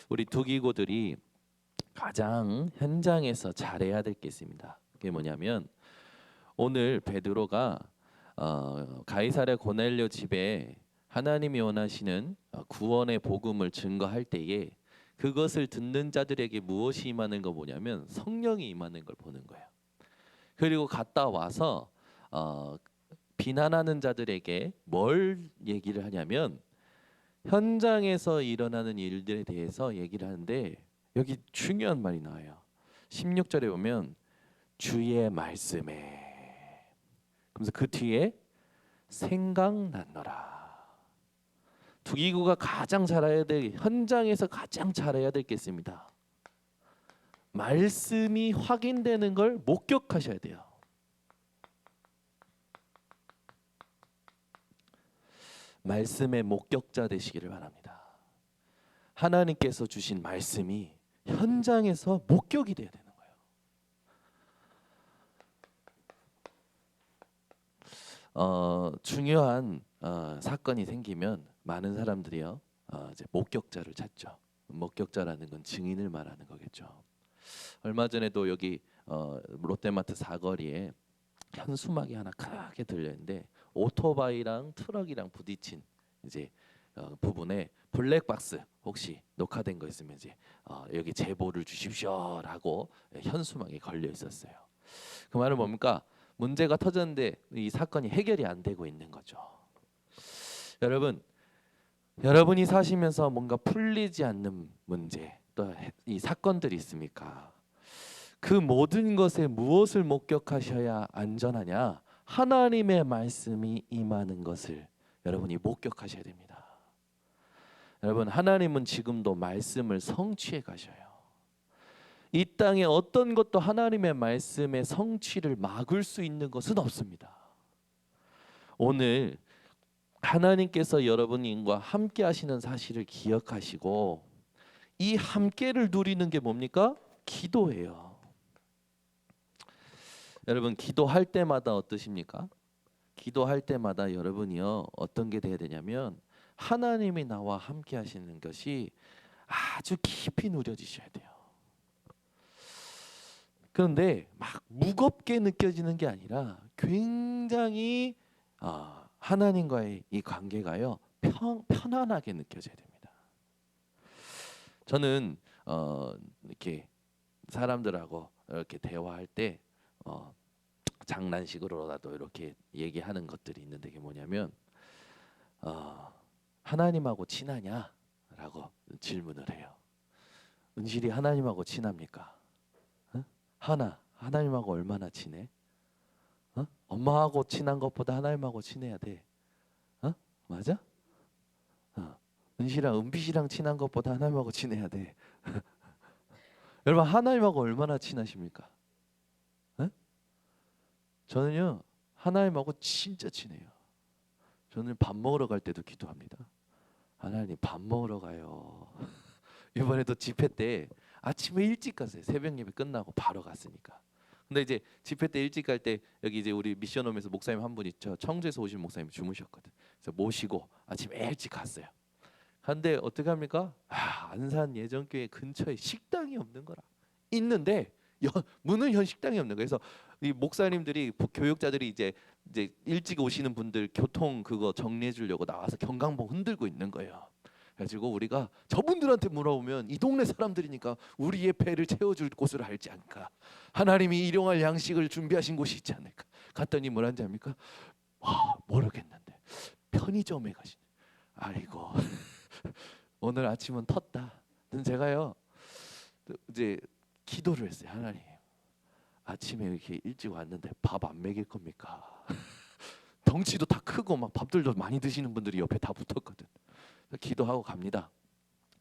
우리 두기고들이 가장 현장에서 잘해야 될 게 있습니다. 그게 뭐냐면 오늘 베드로가 가이사랴 고넬료 집에 하나님이 원하시는 구원의 복음을 증거할 때에 그것을 듣는 자들에게 무엇이 임하는 거 뭐냐면 성령이 임하는 걸 보는 거예요. 그리고 갔다 와서 비난하는 자들에게 뭘 얘기를 하냐면 현장에서 일어나는 일들에 대해서 얘기를 하는데 여기 중요한 말이 나와요. 16절에 보면 주의 말씀에, 그러면서 그 뒤에 생각났노라. 두기구가 가장 잘해야 될, 현장에서 가장 잘해야 될 게 있습니다. 말씀이 확인되는 걸 목격하셔야 돼요. 말씀의 목격자 되시기를 바랍니다. 하나님께서 주신 말씀이 현장에서 목격이 돼야 되는 거예요. 중요한 사건이 생기면 많은 사람들이요 이제 목격자를 찾죠. 목격자라는 건 증인을 말하는 거겠죠. 얼마 전에도 여기 롯데마트 사거리에 현수막이 하나 크게 들렸는데 오토바이랑 트럭이랑 부딪힌 이제 부분에 블랙박스 혹시 녹화된 거 있으면 이제 여기 제보를 주십시오라고 현수막이 걸려 있었어요. 그 말은 뭡니까? 문제가 터졌는데 이 사건이 해결이 안 되고 있는 거죠. 여러분이 사시면서 뭔가 풀리지 않는 문제 또 이 사건들이 있습니까? 그 모든 것에 무엇을 목격하셔야 안전하냐? 하나님의 말씀이 임하는 것을 여러분이 목격하셔야 됩니다. 여러분, 하나님은 지금도 말씀을 성취해 가셔요. 이 땅에 어떤 것도 하나님의 말씀의 성취를 막을 수 있는 것은 없습니다. 오늘 하나님께서 여러분과 함께 하시는 사실을 기억하시고 이 함께를 누리는 게 뭡니까? 기도예요. 여러분, 기도할 때마다 어떠십니까? 기도할 때마다 여러분이요 어떤 게 돼야 되냐면 하나님이 나와 함께 하시는 것이 아주 깊이 누려지셔야 돼요. 그런데 막 무겁게 느껴지는 게 아니라 굉장히 하나님과의 이 관계가요 편안하게 느껴져야 됩니다. 저는 이렇게 사람들하고 이렇게 대화할 때 장난식으로라도 이렇게 얘기하는 것들이 있는데 그게 뭐냐면 하나님하고 친하냐라고 질문을 해요. 은실이 하나님하고 친합니까? 하나님하고 얼마나 친해? 엄마하고 친한 것보다 하나님하고 친해야 돼. 맞아? 은실이랑 은빛이랑 친한 것보다 하나님하고 친해야 돼. 여러분 하나님하고 얼마나 친하십니까? 저는요 하나님하고 진짜 친해요. 저는 밥 먹으러 갈 때도 기도합니다. 하나님 밥 먹으러 가요. 이번에도 집회 때 아침에 일찍 갔어요. 새벽 예배 끝나고 바로 갔으니까. 근데 이제 집회 때 일찍 갈 때 여기 이제 우리 미션홈에서 목사님 한 분 있죠. 청주에서 오신 목사님 주무셨거든. 그래서 모시고 아침에 일찍 갔어요. 근데 어떻게 합니까? 안산 예전교회 근처에 식당이 없는 거라. 있는데 문은 현 식당이 없는 거예요. 그래서 이 목사님들이 교육자들이 이제 일찍 오시는 분들 교통 그거 정리해 주려고 나와서 경강봉 흔들고 있는 거예요. 그래가지고 우리가 저분들한테 물어보면 이 동네 사람들이니까 우리의 배를 채워줄 곳을 알지 않을까? 하나님이 일용할 양식을 준비하신 곳이 있지 않을까? 갔더니 뭐라는지 압니까? 모르겠는데 편의점에 가시. 아이고 오늘 아침은 텄다. 제가요 이제 기도를 했어요. 하나님 아침에 이렇게 일찍 왔는데 밥 안 먹일 겁니까? 덩치도 다 크고 막 밥들도 많이 드시는 분들이 옆에 다 붙었거든. 기도하고 갑니다.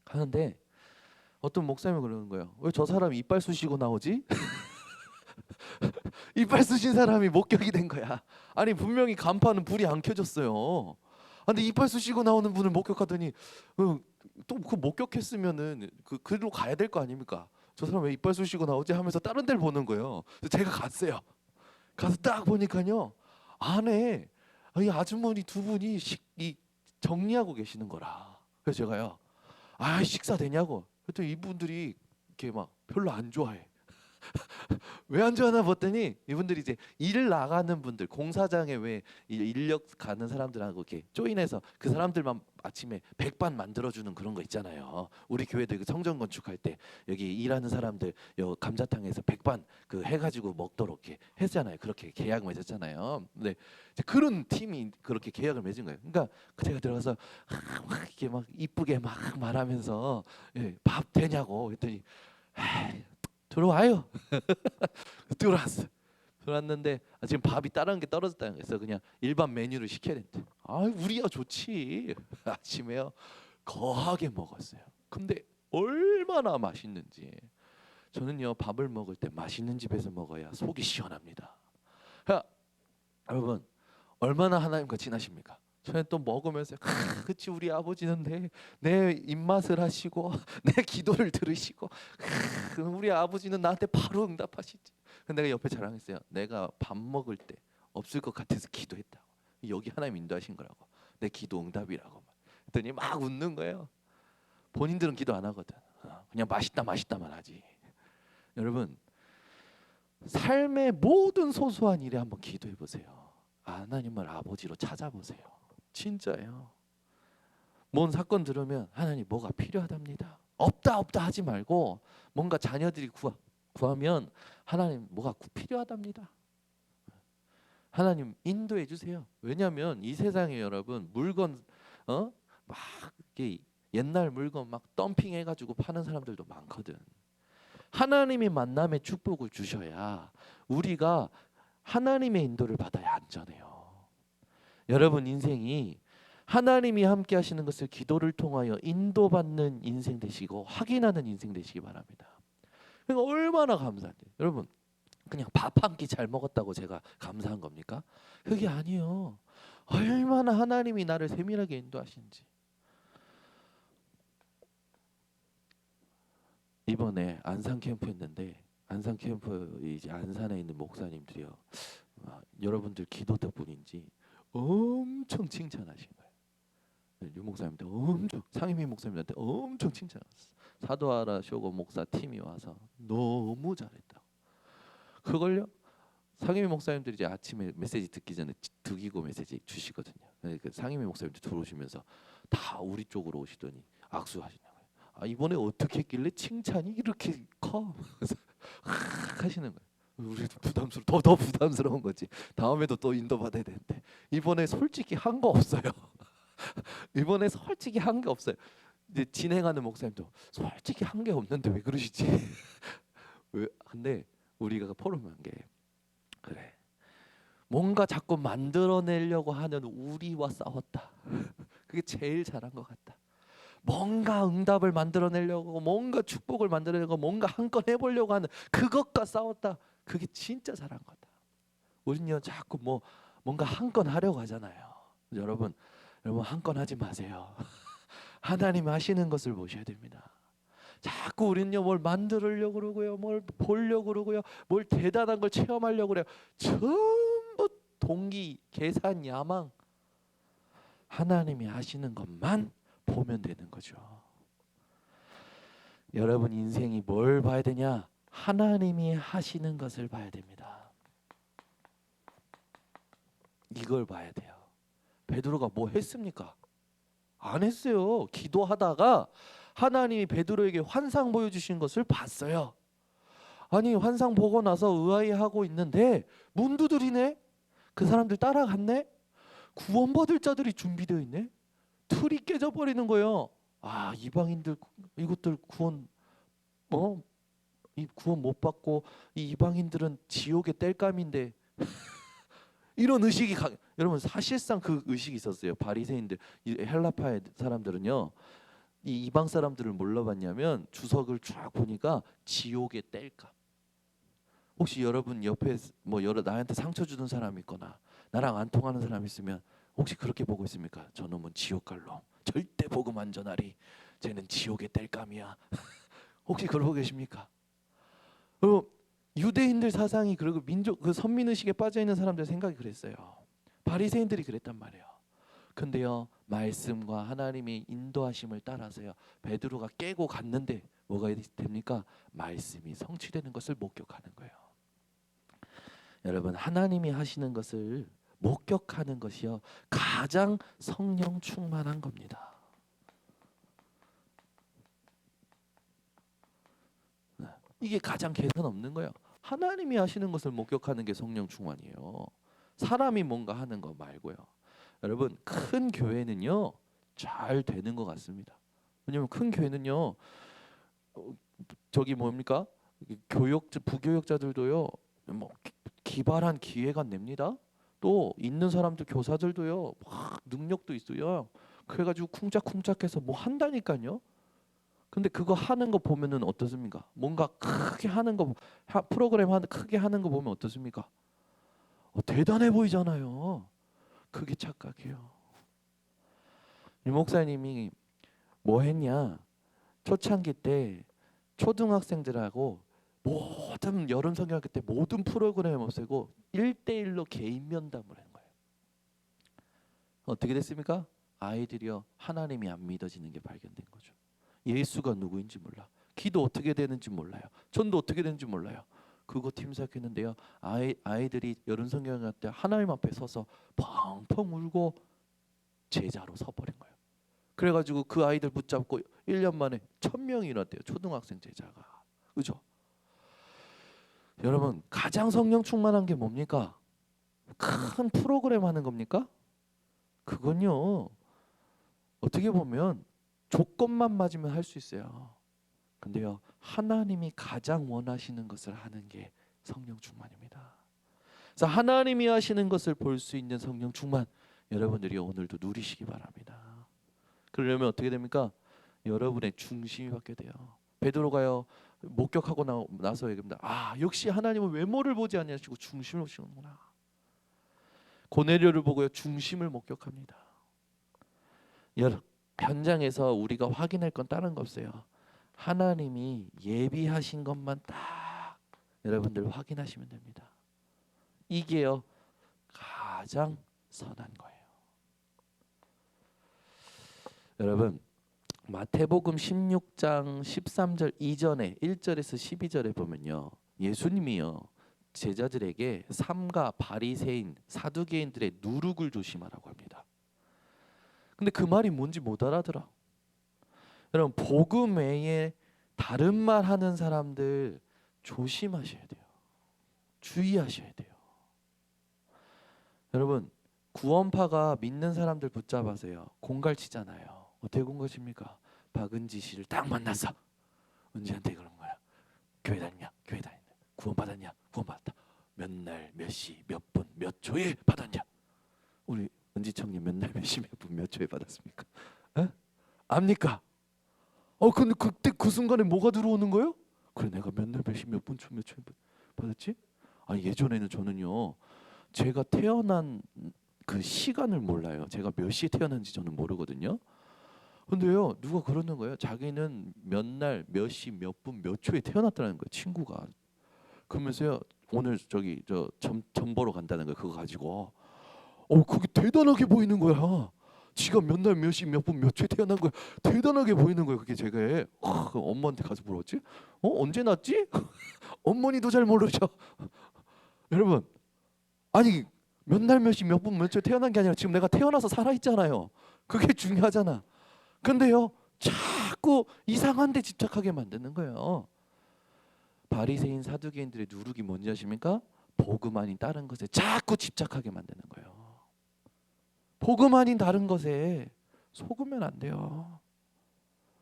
하는데 어떤 목사님이 그러는 거예요. 왜 저 사람이 이빨 쑤시고 나오지? 이빨 쑤신 사람이 목격이 된 거야. 아니 분명히 간판은 불이 안 켜졌어요. 근데 이빨 쑤시고 나오는 분을 목격하더니 또 그 목격했으면은 그로 가야 될 거 아닙니까? 저 사람 왜 이빨 쑤시고 나오지 하면서 다른 데를 보는 거예요. 제가 갔어요. 가서 딱 보니까요 안에 이 아주머니 두 분이 정리하고 계시는 거라. 그래서 제가요 식사 되냐고 그랬더니 이분들이 이렇게 막 별로 안 좋아해. 왜 안 좋아하나 봤더니 이분들이 이제 일 나가는 분들, 공사장에 왜 인력 가는 사람들하고 이렇게 조인해서 그 사람들만 아침에 백반 만들어주는 그런 거 있잖아요. 우리 교회들 그 성전 건축할 때 여기 일하는 사람들 요 감자탕에서 백반 그 해가지고 먹도록 이렇게 했잖아요. 그렇게 계약 맺었잖아요. 근데 이제 그런 팀이 그렇게 계약을 맺은 거예요. 그러니까 제가 들어가서 막 이렇게 막 이쁘게 막 말하면서 예, 밥 되냐고 했더니 에이, 들어와요. 들어왔어. 들어왔는데 지금 밥이 다른 게 떨어졌다는 거예요. 그래서 그냥 일반 메뉴를 시켜야 된대. 아, 우리야 좋지. 아침에요 거하게 먹었어요. 근데 얼마나 맛있는지. 저는요 밥을 먹을 때 맛있는 집에서 먹어야 속이 시원합니다. 야, 여러분 얼마나 하나님과 친하십니까? 저는 또 먹으면서 그치 우리 아버지는 내 입맛을 하시고 내 기도를 들으시고 우리 아버지는 나한테 바로 응답하시지. 근데 내가 옆에 자랑했어요. 내가 밥 먹을 때 없을 것 같아서 기도했다고. 여기 하나님 인도하신 거라고. 내 기도 응답이라고. 그랬더니 막 웃는 거예요. 본인들은 기도 안 하거든. 그냥 맛있다 맛있다만 하지. 여러분 삶의 모든 소소한 일에 한번 기도해 보세요. 하나님을 아버지로 찾아보세요. 진짜예요. 뭔 사건 들으면 하나님 뭐가 필요하답니다. 없다 없다 하지 말고 뭔가 자녀들이 구하면 하나님 뭐가 필요하답니다. 하나님 인도해 주세요. 왜냐하면 이 세상에 여러분 물건 막 이렇게 옛날 물건 막 덤핑해가지고 파는 사람들도 많거든. 하나님이 만남의 축복을 주셔야 우리가 하나님의 인도를 받아야 안전해요. 여러분 인생이 하나님이 함께 하시는 것을 기도를 통하여 인도받는 인생 되시고 확인하는 인생 되시기 바랍니다. 그러니까 얼마나 감사한데 여러분 그냥 밥 한 끼 잘 먹었다고 제가 감사한 겁니까? 그게 아니에요. 얼마나 하나님이 나를 세밀하게 인도하신지. 이번에 안산 캠프 했는데 안산 캠프 이제 안산에 있는 목사님들이요. 여러분들 기도 덕분인지 엄청 칭찬하신 거예요. 유 목사님한테 엄청 상임위 목사님한테 엄청 칭찬했어. 사도하라 쇼고 목사 팀이 와서 너무 잘했다고. 그걸요 상임위 목사님들이 이제 아침에 메시지 듣기 전에 득이고 메시지 주시거든요. 그 상임위 목사님들 들어오시면서 다 우리 쪽으로 오시더니 악수하시냐고요. 아 이번에 어떻게 했길래 칭찬이 이렇게 커? 그래서 하시는 거예요. 우리 더 부담스러운 거지. 다음에도 또 인도 받아야 되는데 이번에 솔직히 한 거 없어요. 이번에 솔직히 한 게 없어요. 이제 진행하는 목사님도 솔직히 한 게 없는데 왜 그러시지? 왜? 근데 우리가 포럼한 게 그래. 뭔가 자꾸 만들어내려고 하는 우리와 싸웠다. 그게 제일 잘한 것 같다. 뭔가 응답을 만들어내려고 뭔가 축복을 만들어내려고 뭔가 한 건 해보려고 하는 그것과 싸웠다. 그게 진짜 잘한 거다. 우리는요 자꾸 뭔가 한 건 하려고 하잖아요. 여러분 한 건 하지 마세요. 하나님 하시는 것을 보셔야 됩니다. 자꾸 우리는요 뭘 만들려고 그러고요, 뭘 보려고 그러고요, 뭘 대단한 걸 체험하려고 그래요. 전부 동기, 계산, 야망. 하나님이 하시는 것만 보면 되는 거죠. 여러분 인생이 뭘 봐야 되냐? 하나님이 하시는 것을 봐야 됩니다. 이걸 봐야 돼요. 베드로가 뭐 했습니까? 안 했어요. 기도하다가 하나님이 베드로에게 환상 보여주신 것을 봤어요. 아니 환상 보고 나서 의아해하고 있는데 문 두드리네. 그 사람들 따라갔네. 구원받을 자들이 준비되어 있네. 틀이 깨져버리는 거예요. 아 이방인들 이것들 이 구원 못 받고 이 이방인들은 지옥의 땔감인데 이런 의식이 여러분 사실상 그 의식이 있었어요. 바리새인들 헬라파의 사람들은요. 이 이방 사람들을 뭘로 봤냐면 주석을 쫙 보니까 지옥의 땔감. 혹시 여러분 옆에 나한테 상처 주는 사람 있거나 나랑 안 통하는 사람 있으면 혹시 그렇게 보고 있습니까? 저놈은 지옥 갈 놈. 절대 복음 안 전하리. 쟤는 지옥의 땔감이야. 혹시 그러고 계십니까? 유대인들 사상이 그리고 민족 그 선민 의식에 빠져 있는 사람들 생각이 그랬어요. 바리새인들이 그랬단 말이에요. 근데요 말씀과 하나님의 인도하심을 따라서요 베드로가 깨고 갔는데 뭐가 됩니까? 말씀이 성취되는 것을 목격하는 거예요. 여러분, 하나님이 하시는 것을 목격하는 것이요 가장 성령 충만한 겁니다. 이게 가장 개선 없는 거예요. 하나님이 하시는 것을 목격하는 게 성령 충만이에요. 사람이 뭔가 하는 거 말고요. 여러분, 큰 교회는요 잘 되는 것 같습니다. 왜냐면 큰 교회는요 저기 뭡니까? 부교역자들도요 뭐 기발한 기획안 냅니다. 또 있는 사람들 교사들도요 막 능력도 있어요. 그래가지고 쿵짝쿵짝해서 뭐 한다니까요. 근데 그거 하는 거 보면은 어떻습니까? 뭔가 크게 하는 거 프로그램 크게 하는 거 보면 어떻습니까? 대단해 보이잖아요. 그게 착각이에요. 이 목사님이 뭐 했냐? 초창기 때 초등학생들하고 모든 여름 성경학교 때 모든 프로그램 없애고 1대1로 개인 면담을 한 거예요. 어떻게 됐습니까? 아이들이요 하나님이 안 믿어지는 게 발견된 거죠. 예수가 누구인지 몰라. 기도 어떻게 되는지 몰라요. 전도 어떻게 되는지 몰라요. 그거 팀 사귀는데요. 아이들이 여름 성경학교 때 하나님 앞에 서서 펑펑 울고 제자로 서버린 거예요. 그래가지고 그 아이들 붙잡고 1년 만에 1000명이 일어났대요. 초등학생 제자가. 그죠? 여러분 가장 성령 충만한 게 뭡니까? 큰 프로그램 하는 겁니까? 그건요 어떻게 보면 조건만 맞으면 할 수 있어요. 근데요 하나님이 가장 원하시는 것을 하는 게 성령 충만입니다. 그래서 하나님이 하시는 것을 볼 수 있는 성령 충만 여러분들이 오늘도 누리시기 바랍니다. 그러려면 어떻게 됩니까? 여러분의 중심이 바뀌어야 돼요. 베드로가요 목격하고 나서 얘기합니다. 역시 하나님은 외모를 보지 아니하시고 중심을 보시는구나. 고넬료를 보고요 중심을 목격합니다. 현장에서 우리가 확인할 건 다른 거 없어요. 하나님이 예비하신 것만 딱 여러분들 확인하시면 됩니다. 이게요 가장 선한 거예요. 여러분 마태복음 16장 13절 이전에 1절에서 12절에 보면요 예수님이요 제자들에게 삼가 바리새인 사두개인들의 누룩을 조심하라고 합니다. 근데 그 말이 뭔지 못 알아들어. 여러분 복음 외에 다른 말 하는 사람들 조심하셔야 돼요. 주의하셔야 돼요. 여러분 구원파가 믿는 사람들 붙잡아서요 공갈치잖아요. 어떻게 공갈칩니까? 박은지 씨를 딱 만났어. 은지한테 그런 거야. 교회 다니냐? 교회 다니냐? 구원 받았냐? 구원 받았다. 몇 날, 몇 시, 몇 분, 몇 초에 받았냐? 우리 은지청님 몇 날, 몇 시, 몇 분, 몇 초에 받았습니까? 에? 압니까? 근데 그때 그 순간에 뭐가 들어오는 거예요? 그래 내가 몇 날, 몇 시, 몇 분, 몇 초에 받았지? 예전에는 저는요 제가 태어난 그 시간을 몰라요. 제가 몇 시에 태어난지 저는 모르거든요. 근데요 누가 그러는 거예요. 자기는 몇 날, 몇 시, 몇 분, 몇 초에 태어났다는 거예요. 친구가. 그러면서요 오늘 저기 점 보러 간다는 거예요. 그거 가지고 그게 대단하게 보이는 거야. 지가 몇 날, 몇 시, 몇 분, 몇 초에 태어난 거야. 대단하게 보이는 거예요. 그게 제가 엄마한테 가서 물었지. 언제 났지? 어머니도 잘 모르죠. 여러분 아니 몇 날, 몇 시, 몇 분, 몇 초에 태어난 게 아니라 지금 내가 태어나서 살아있잖아요. 그게 중요하잖아. 근데요 자꾸 이상한 데 집착하게 만드는 거예요. 바리새인 사두개인들의 누룩이 뭔지 아십니까? 복음 아닌 다른 것에 자꾸 집착하게 만드는 거예요. 복음 아닌 다른 것에 속으면 안 돼요.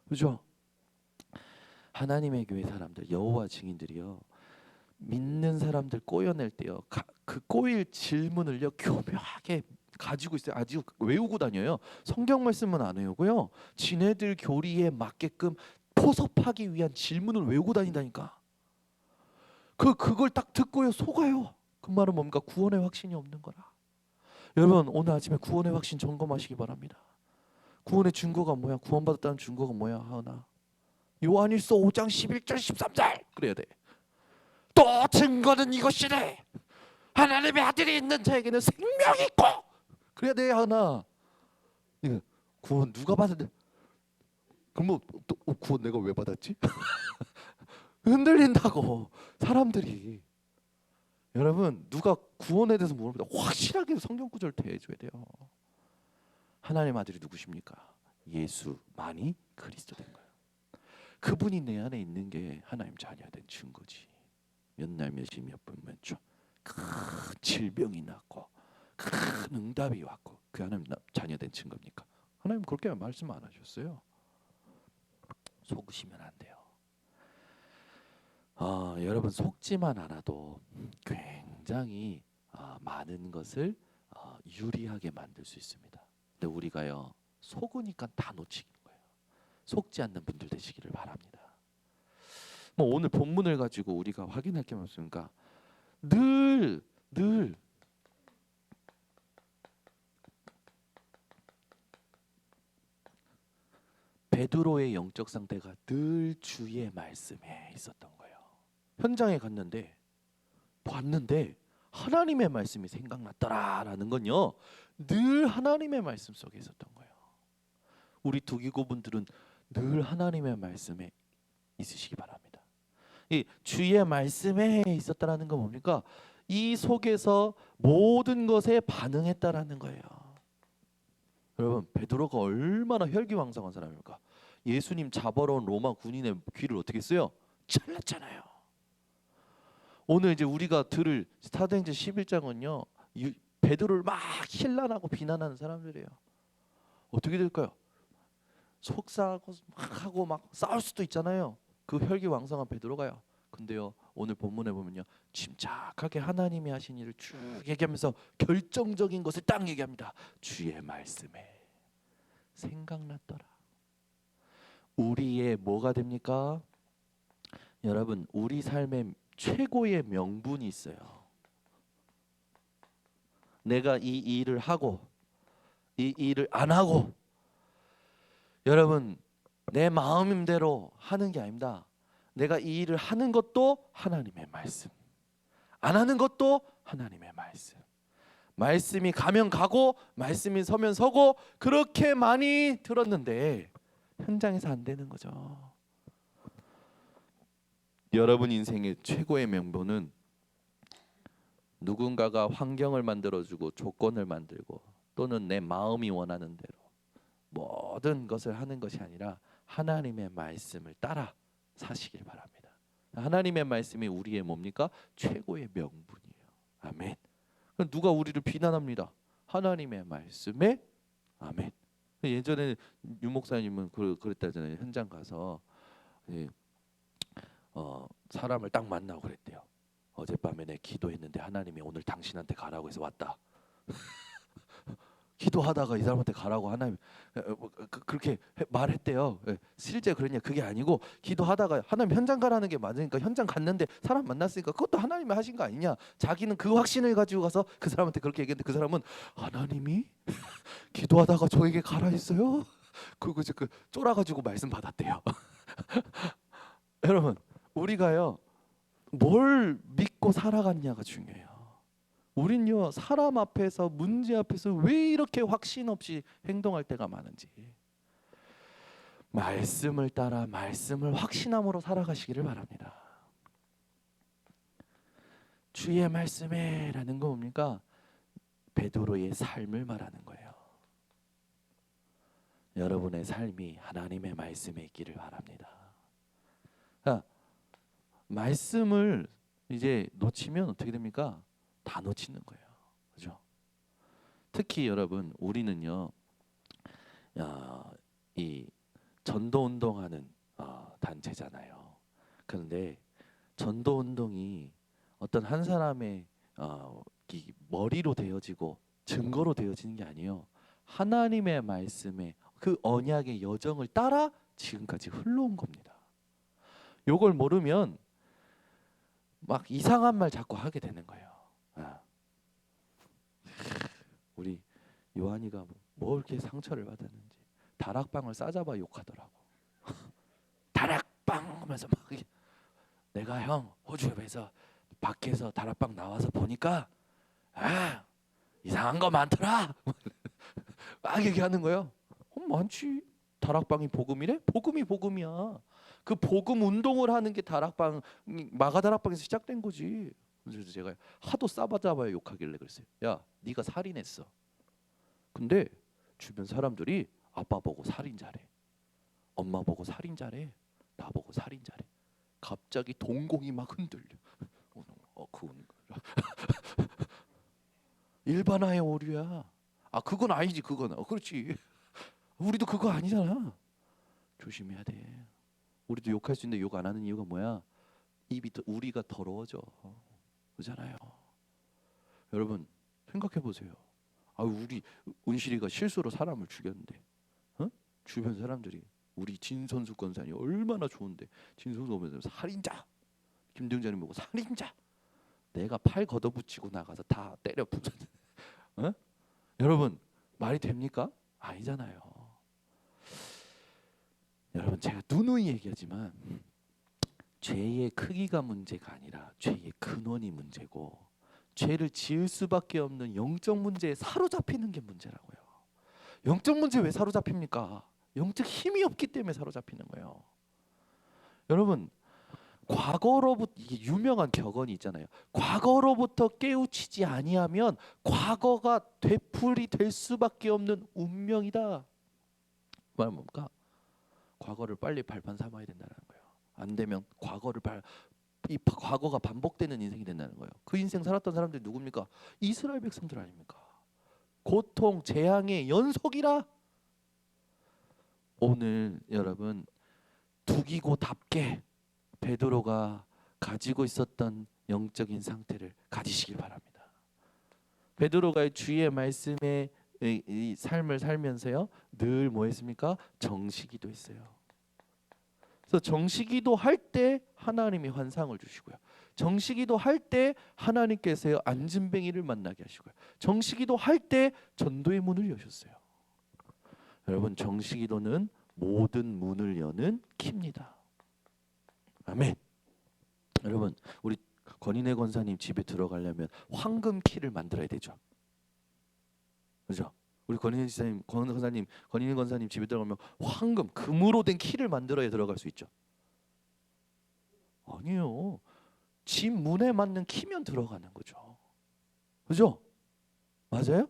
그죠? 하나님의 교회 사람들 여호와 증인들이요 믿는 사람들 꼬여낼 때요 그 꼬일 질문을요 교묘하게 가지고 있어요. 아주 외우고 다녀요. 성경 말씀은 안 외우고요 지네들 교리에 맞게끔 포섭하기 위한 질문을 외우고 다닌다니까. 그걸 딱 듣고요 속아요. 그 말은 뭡니까? 구원의 확신이 없는 거라. 여러분 오늘 아침에 구원의 확신 점검하시기 바랍니다. 구원의 증거가 뭐야? 구원받았다는 증거가 뭐야? 하나 요한일서 5장 11절 13절 그래야 돼. 또 증거는 이것이래. 하나님의 아들이 있는 자에게는 생명이 있고 그래야 돼. 하나 이거 구원 누가 받았는데 그럼 또 구원 내가 왜 받았지? 흔들린다고 사람들이. 여러분, 누가 구원에 대해서 물어보다 확실하게 성경 구절 대해줘야 돼요. 하나님 아들이 누구십니까? 예수만이 그리스도 된 거예요. 그분이 내 안에 있는 게 하나님 자녀 된 증거지. 몇 날 몇시 몇 분 몇 초 큰 질병이 났고 큰 응답이 왔고 그 하나님 자녀 된 증거입니까? 하나님 그렇게 말씀 안 하셨어요. 속으시면 안 돼요. 여러분, 속지만 않아도 굉장히 많은 것을 유리하게 만들 수 있습니다. 근데 우리가요, 속으니까 다 놓치는 거예요. 속지 않는 분들 되시기를 바랍니다. 뭐 오늘 본문을 가지고 우리가 확인할 게 없습니까? 늘 베드로의 영적 상태가 늘 주의 말씀에 있었던 거예요. 현장에 갔는데 봤는데 하나님의 말씀이 생각났더라라는 건요, 늘 하나님의 말씀 속에 있었던 거예요. 우리 두기고분들은 늘 하나님의 말씀에 있으시기 바랍니다. 이 주의 말씀에 있었다라는 건 뭡니까? 이 속에서 모든 것에 반응했다라는 거예요. 여러분, 베드로가 얼마나 혈기왕성한 사람입니까? 예수님 잡아러 온 로마 군인의 귀를 어떻게 했어요? 잘랐잖아요. 오늘 이제 우리가 들을 사도행전 11장은요, 베드로를 막 힐난하고 비난하는 사람들이에요. 어떻게 될까요? 속상하고 막 하고 막 싸울 수도 있잖아요. 그 혈기왕성한 베드로가요. 근데요, 오늘 본문에 보면요, 침착하게 하나님이 하신 일을 쭉 얘기하면서 결정적인 것을 딱 얘기합니다. 주의 말씀에 생각났더라. 우리의 뭐가 됩니까? 여러분, 우리 삶의 최고의 명분이 있어요. 내가 이 일을 하고 이 일을 안 하고, 여러분, 내 마음대로 하는 게 아닙니다. 내가 이 일을 하는 것도 하나님의 말씀, 안 하는 것도 하나님의 말씀. 말씀이 가면 가고 말씀이 서면 서고 그렇게 많이 들었는데 현장에서 안 되는 거죠. 여러분 인생의 최고의 명분은 누군가가 환경을 만들어주고 조건을 만들고 또는 내 마음이 원하는 대로 모든 것을 하는 것이 아니라 하나님의 말씀을 따라 사시길 바랍니다. 하나님의 말씀이 우리의 뭡니까? 최고의 명분이에요. 아멘. 누가 우리를 비난합니다. 하나님의 말씀에 아멘. 예전에 유 목사님은 그랬다잖아요. 현장 가서 사람을 딱 만나고 그랬대요. 어젯밤에 내 기도했는데 하나님이 오늘 당신한테 가라고 해서 왔다. 기도하다가 이 사람한테 가라고 하나님 그렇게 말했대요. 실제 그러냐? 그게 아니고 기도하다가 하나님 현장 가라는 게 맞으니까 현장 갔는데 사람 만났으니까 그것도 하나님이 하신 거 아니냐? 자기는 그 확신을 가지고 가서 그 사람한테 그렇게 얘기했는데 그 사람은 하나님이 기도하다가 저에게 가라 했어요? 그 쫄아가지고 말씀 받았대요. 여러분, 우리가요 뭘 믿고 살아갔냐가 중요해요. 우린요 사람 앞에서 문제 앞에서 왜 이렇게 확신 없이 행동할 때가 많은지 말씀을 따라 말씀을 확신함으로 살아가시기를 바랍니다. 주의 말씀에라는 거 뭡니까? 베드로의 삶을 말하는 거예요. 여러분의 삶이 하나님의 말씀에 있기를 바랍니다. 말씀을 이제 놓치면 어떻게 됩니까? 다 놓치는 거예요. 그죠? 특히 여러분, 우리는요 이 전도 운동하는 단체잖아요. 그런데 전도 운동이 어떤 한 사람의 이 머리로 되어지고 증거로 되어지는 게 아니에요. 하나님의 말씀에 그 언약의 여정을 따라 지금까지 흘러온 겁니다. 요걸 모르면 막 이상한 말 자꾸 하게 되는 거예요. 우리 요한이가 뭐 이렇게 상처를 받았는지 다락방을 싸잡아 욕하더라고. 다락방 하면서 막 내가 형 호주에서 밖에서 다락방 나와서 보니까 이상한 거 많더라. 막 얘기하는 거예요. 많지. 다락방이 복음이래? 복음이 복음이야. 그 복음 운동을 하는 게 다락방, 마가 다락방에서 시작된 거지. 그래서 제가 하도 싸바잡아야 욕하길래 그랬어요. 야, 네가 살인했어. 근데 주변 사람들이 아빠 보고 살인자래, 엄마 보고 살인자래, 나 보고 살인자래. 갑자기 동공이 막 흔들려. 그건 일반화의 오류야. 그건 아니지. 그건 그렇지. 우리도 그거 아니잖아. 조심해야 돼. 우리도 욕할 수 있는데 욕 안 하는 이유가 뭐야? 우리가 더러워져. 그렇잖아요. 여러분 생각해 보세요. 우리 은실이가 실수로 사람을 죽였는데, 주변 사람들이 우리 진선수 권사님 얼마나 좋은데 진선수 오면서 살인자, 김동자님 보고 살인자. 내가 팔 걷어붙이고 나가서 다 때려 부숴. 여러분 말이 됩니까? 아니잖아요. 여러분 제가 누누이 얘기하지만 죄의 크기가 문제가 아니라 죄의 근원이 문제고, 죄를 지을 수밖에 없는 영적 문제에 사로잡히는 게 문제라고요. 영적 문제 왜 사로잡힙니까? 영적 힘이 없기 때문에 사로잡히는 거예요. 여러분 과거로부터, 이게 유명한 격언이 있잖아요. 과거로부터 깨우치지 아니하면 과거가 되풀이 될 수밖에 없는 운명이다. 말은 뭡니까? 과거를 빨리 발판 삼아야 된다는 거예요. 안 되면 이 과거가 반복되는 인생이 된다는 거예요. 그 인생 살았던 사람들이 누굽니까? 이스라엘 백성들 아닙니까? 고통, 재앙의 연속이라. 오늘 여러분 두기고답게 베드로가 가지고 있었던 영적인 상태를 가지시길 바랍니다. 베드로가 주의 말씀에 이 삶을 살면서요 늘 뭐 했습니까? 정시기도 했어요. 그래서 정시기도 할 때 하나님이 환상을 주시고요. 정시기도 할 때 하나님께서 안진뱅이를 만나게 하시고요. 정시기도 할 때 전도의 문을 여셨어요. 여러분 정시기도는 모든 문을 여는 키입니다. 아멘. 여러분 우리 권인혜 권사님 집에 들어가려면 황금 키를 만들어야 되죠. 그렇죠? 우리 권인혜 권사님 집에 들어가면 황금, 금으로 된 키를 만들어야 들어갈 수 있죠. 아니요. 집 문에 맞는 키면 들어가는 거죠. 그죠? 맞아요?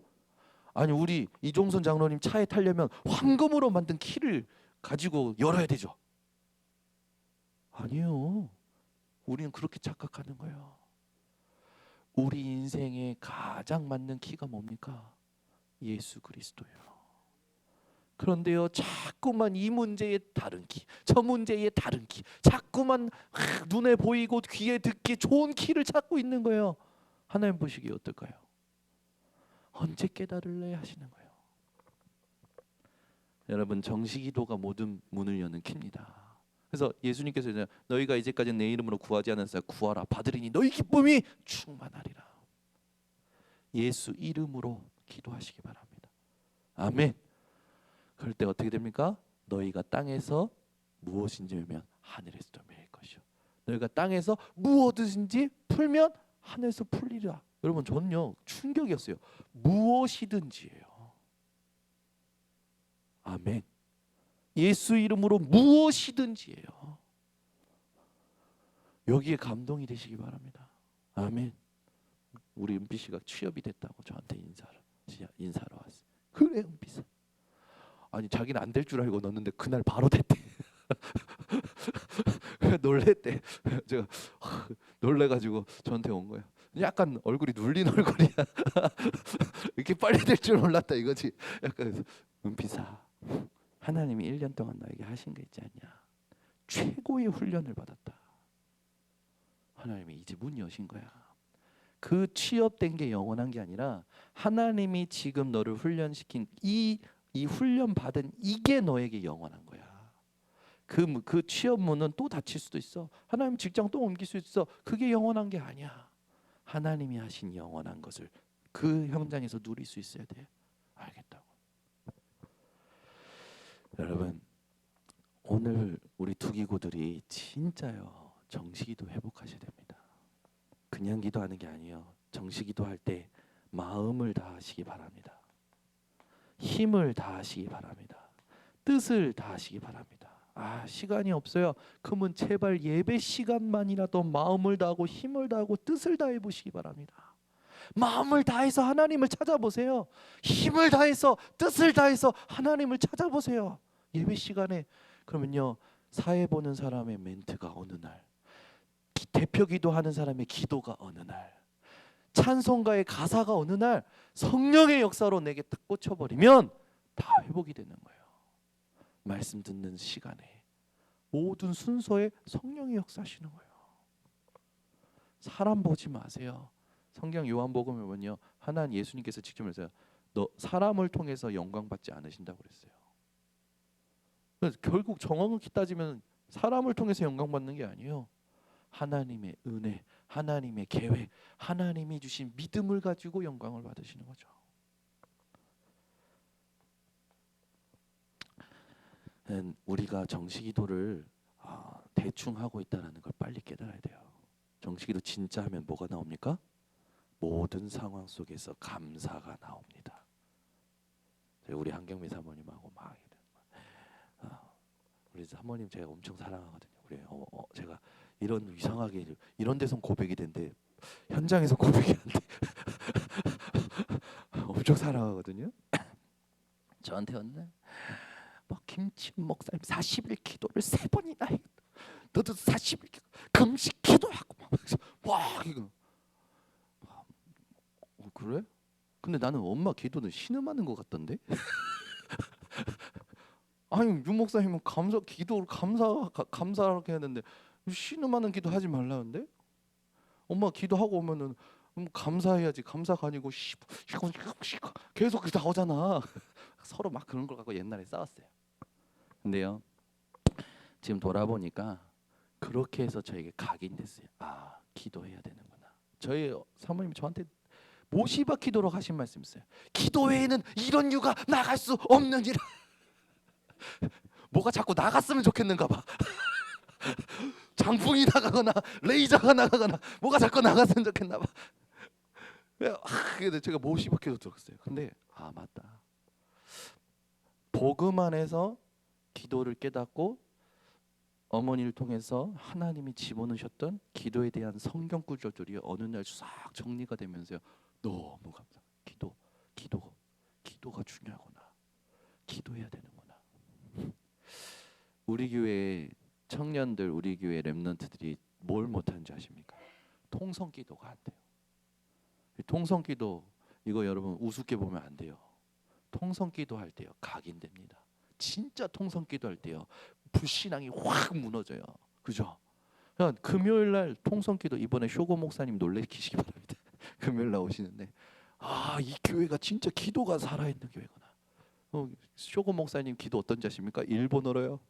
아니 우리 이종선 장로님 차에 타려면 황금으로 만든 키를 가지고 열어야 되죠. 아니요. 우리는 그렇게 착각하는 거예요. 우리 인생에 가장 맞는 키가 뭡니까? 예수 그리스도예요. 그런데요 자꾸만 이 문제에 다른 키, 저 문제에 다른 키, 자꾸만 눈에 보이고 귀에 듣기 좋은 키를 찾고 있는 거예요. 하나님 보시기에 어떨까요? 언제 깨달을래 하시는 거예요. 여러분 정시기도가 모든 문을 여는 키입니다. 그래서 예수님께서 이제 너희가 이제까지 내 이름으로 구하지 않았으나 구하라 받으리니 너희 기쁨이 충만하리라. 예수 이름으로 기도하시기 바랍니다. 아멘. 그럴 때 어떻게 됩니까? 너희가 땅에서 무엇인지 매면 하늘에서도 매일 것이요. 너희가 땅에서 무엇이든지 풀면 하늘에서 풀리라. 여러분 저는요 충격이었어요. 무엇이든지예요. 아멘. 예수 이름으로 무엇이든지예요. 여기에 감동이 되시기 바랍니다. 아멘. 우리 은비 씨가 취업이 됐다고 저한테 인사로 왔어요. 그래 은비사. 아니 자기는 안 될 줄 알고 넣었는데 그날 바로 됐대. 놀랬대. 제가 놀래가지고 저한테 온 거예요. 약간 얼굴이 눌린 얼굴이야. 이렇게 빨리 될 줄 몰랐다 이거지. 약간 은비사 하나님이 1년 동안 너에게 하신 거 있지 않냐. 최고의 훈련을 받았다. 하나님이 이제 문 여신 거야. 그 취업된 게 영원한 게 아니라 하나님이 지금 너를 훈련시킨 이 훈련 받은 이게 너에게 영원한 거야. 그 취업 문은 또 닫힐 수도 있어. 하나님 직장 또 옮길 수 있어. 그게 영원한 게 아니야. 하나님이 하신 영원한 것을 그 현장에서 누릴 수 있어야 돼. 알겠다고. 여러분 오늘 우리 두기고들이 진짜요 정시기도 회복하셔야 됩니다. 그냥 기도하는 게 아니에요. 정시기도 할 때 마음을 다하시기 바랍니다. 힘을 다하시기 바랍니다. 뜻을 다하시기 바랍니다. 시간이 없어요. 그러면 제발 예배 시간만이라도 마음을 다하고 힘을 다하고 뜻을 다해 보시기 바랍니다. 마음을 다해서 하나님을 찾아보세요. 힘을 다해서 뜻을 다해서 하나님을 찾아보세요. 예배 시간에. 그러면요, 사회 보는 사람의 멘트가 어느 날, 대표 기도하는 사람의 기도가 어느 날, 찬송가의 가사가 어느 날 성령의 역사로 내게 딱 꽂혀버리면 다 회복이 되는 거예요. 말씀 듣는 시간에 모든 순서에 성령의 역사하시는 거예요. 사람 보지 마세요. 성경 요한복음에 보면요, 하나님 예수님께서 직접 말해서 너 사람을 통해서 영광 받지 않으신다고 그랬어요. 그래서 결국 정확히 따지면 사람을 통해서 영광 받는 게 아니에요. 하나님의 은혜, 하나님의 계획, 하나님이 주신 믿음을 가지고 영광을 받으시는 거죠. 우리가 정식기도를 대충 하고 있다는 걸 빨리 깨달아야 돼요. 정식기도 진짜 하면 뭐가 나옵니까? 모든 상황 속에서 감사가 나옵니다. 우리 한경미 사모님하고 막 우리 사모님 제가 엄청 사랑하거든요. 우리 제가 이런 이상하게 이런 데선 고백이 된대 현장에서 고백이 안 돼. 엄청 사랑하거든요. 저한테 어느 날 김치훈 목사님 40일 기도를 3번이나 해. 너도 40일 금식 기도하고 와 이거 그래? 근데 나는 엄마 기도는 신음하는 것 같던데. 아니 윤 목사님은 기도를 감사하게 하는데 신음하는 기도 하지 말라는데? 엄마 기도하고 오면은 감사해야지. 감사가 아니고 계속 나오잖아. 서로 막 그런 걸 갖고 옛날에 싸웠어요. 근데요, 지금 돌아보니까 그렇게 해서 저에게 각인됐어요. 기도해야 되는구나. 저희 사모님이 저한테 모시바 기도로 하신 말씀 있어요. 기도 외에는 이런 유가 나갈 수 없느니라. 뭐가 자꾸 나갔으면 좋겠는가 봐. 장풍이 나가거나 레이저가 나가거나 뭐가 자꾸 나갔으면 좋겠나 봐. 그래서 제가 모시바 기도 들었어요. 근데 맞다. 복음 안에서 기도를 깨닫고 어머니를 통해서 하나님이 집어넣으셨던 기도에 대한 성경 구절들이 어느 날 싹 정리가 되면서요. 너무 감사. 기도가 중요하구나. 기도해야 되는구나. 우리 교회 청년들, 우리 교회 렘넌트들이 뭘 못하는지 아십니까? 통성기도가 안 돼요. 통성기도 이거 여러분 우습게 보면 안 돼요. 통성기도 할 때요 각인됩니다. 진짜 통성기도 할 때요 불신앙이 확 무너져요. 그죠? 그러니까 금요일 날 통성기도 이번에 쇼고 목사님 놀래키시기 바랍니다. 금요일 날 오시는데 이 교회가 진짜 기도가 살아있는 교회구나. 쇼고 목사님 기도 어떤지 아십니까? 일본어로요.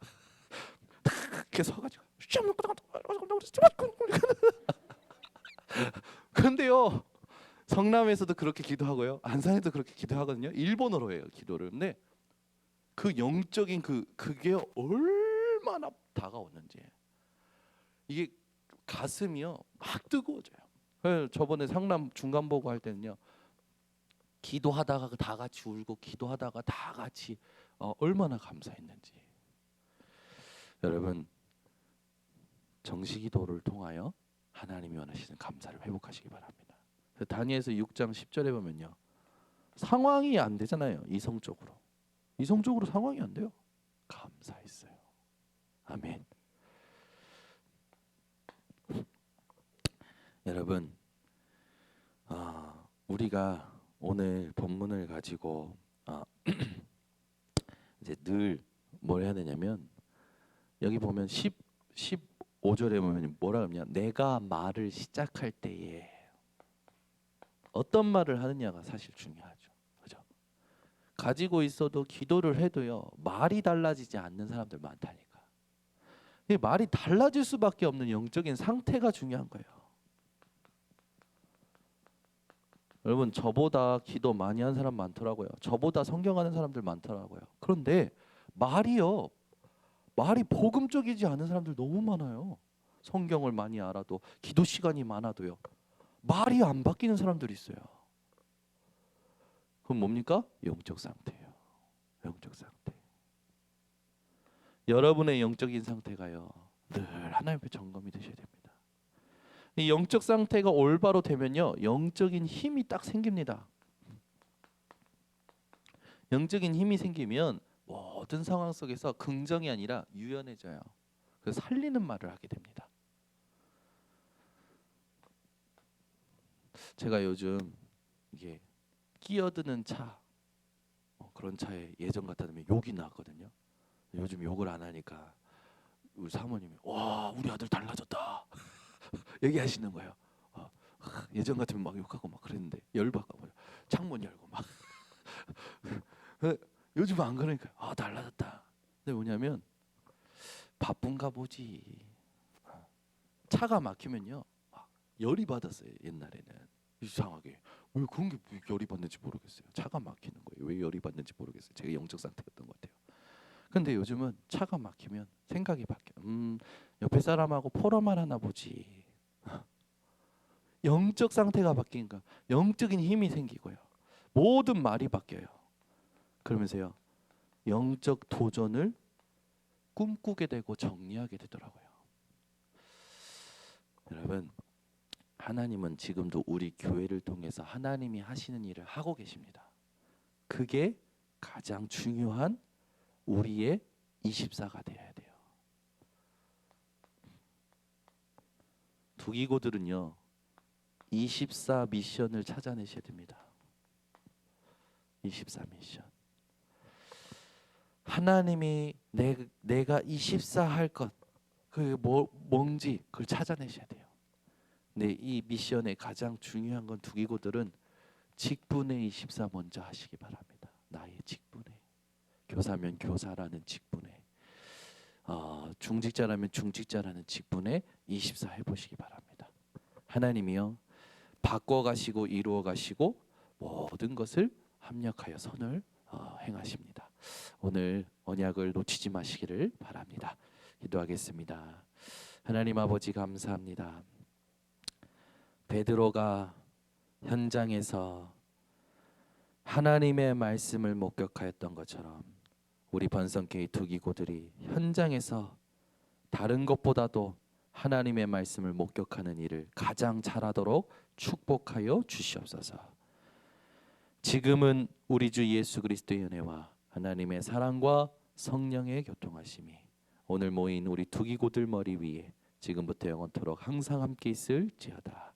이렇게 서가지고 근데요 성남에서도 그렇게 기도하고요 안산에도 그렇게 기도하거든요. 일본어로 해요 기도를. 근데 그 영적인 그게 얼마나 다가오는지 이게 가슴이요 막 뜨거워져요. 그래서 저번에 성남 중간 보고 할 때는요 기도하다가 다 같이 울고 기도하다가 다 같이 얼마나 감사했는지. 여러분 정식기도를 통하여 하나님이 원하시는 감사를 회복하시기 바랍니다. 다니엘서 6장 10절에 보면요 상황이 안 되잖아요. 이성적으로 상황이 안 돼요. 감사했어요. 아멘. 여러분 우리가 오늘 본문을 가지고 이제 늘 뭘 해야 되냐면 여기 보면 15절에 보면 뭐라 그러냐 내가 말을 시작할 때에 어떤 말을 하느냐가 사실 중요하죠. 그죠? 가지고 있어도 기도를 해도요 말이 달라지지 않는 사람들 많다니까. 이 말이 달라질 수밖에 없는 영적인 상태가 중요한 거예요. 여러분 저보다 기도 많이 한 사람 많더라고요. 저보다 성경하는 사람들 많더라고요. 그런데 말이 복음적이지 않은 사람들 너무 많아요. 성경을 많이 알아도 기도 시간이 많아도요 말이 안 바뀌는 사람들이 있어요. 그럼 뭡니까? 영적 상태예요. 영적 상태. 여러분의 영적인 상태가요 늘 하나님 앞에 점검이 되셔야 됩니다. 이 영적 상태가 올바로 되면요 영적인 힘이 딱 생깁니다. 영적인 힘이 생기면 모든 상황 속에서 긍정이 아니라 유연해져요. 그래서 살리는 말을 하게 됩니다. 제가 요즘 이게 끼어드는 차 그런 차에 예전 같다면 욕이 나거든요. 요즘 욕을 안 하니까 우리 사모님이 와 우리 아들 달라졌다 얘기하시는 거예요. 예전 같으면 막 욕하고 막 그랬는데 열받고 창문 열고 막 요즘 안 그러니까 달라졌다. 근데 뭐냐면 바쁜가 보지. 차가 막히면요 열이 받았어요. 옛날에는 이상하게 왜 그런 게 열이 받는지 모르겠어요. 차가 막히는 거예요. 왜 열이 받는지 모르겠어요. 제가 영적 상태였던 것 같아요. 근데 요즘은 차가 막히면 생각이 바뀌어. 옆에 사람하고 포럼을 하나 보지. 영적 상태가 바뀌니까 영적인 힘이 생기고요. 모든 말이 바뀌어요. 그러면서요 영적 도전을 꿈꾸게 되고 정리하게 되더라고요. 여러분 하나님은 지금도 우리 교회를 통해서 하나님이 하시는 일을 하고 계십니다. 그게 가장 중요한 우리의 24가 되어야 돼요. 두기고들은요 24 미션을 찾아내셔야 됩니다. 24 미션. 하나님이 내가 24 할 것, 그게 뭔지 그걸 찾아내셔야 돼요. 근데 이 미션의 가장 중요한 건 두기고들은 직분의 24 먼저 하시기 바랍니다. 나의 직분의. 교사면 교사라는 직분의. 중직자라면 중직자라는 직분의 24 해보시기 바랍니다. 하나님이요 바꿔가시고 이루어가시고 모든 것을 합력하여 선을 행하십니다. 오늘 언약을 놓치지 마시기를 바랍니다. 기도하겠습니다. 하나님 아버지 감사합니다. 베드로가 현장에서 하나님의 말씀을 목격하였던 것처럼 우리 번성교회 두기고들이 현장에서 다른 것보다도 하나님의 말씀을 목격하는 일을 가장 잘하도록 축복하여 주시옵소서. 지금은 우리 주 예수 그리스도의 은혜와 하나님의 사랑과 성령의 교통하심이 오늘 모인 우리 두기고들 머리 위에 지금부터 영원토록 항상 함께 있을지어다.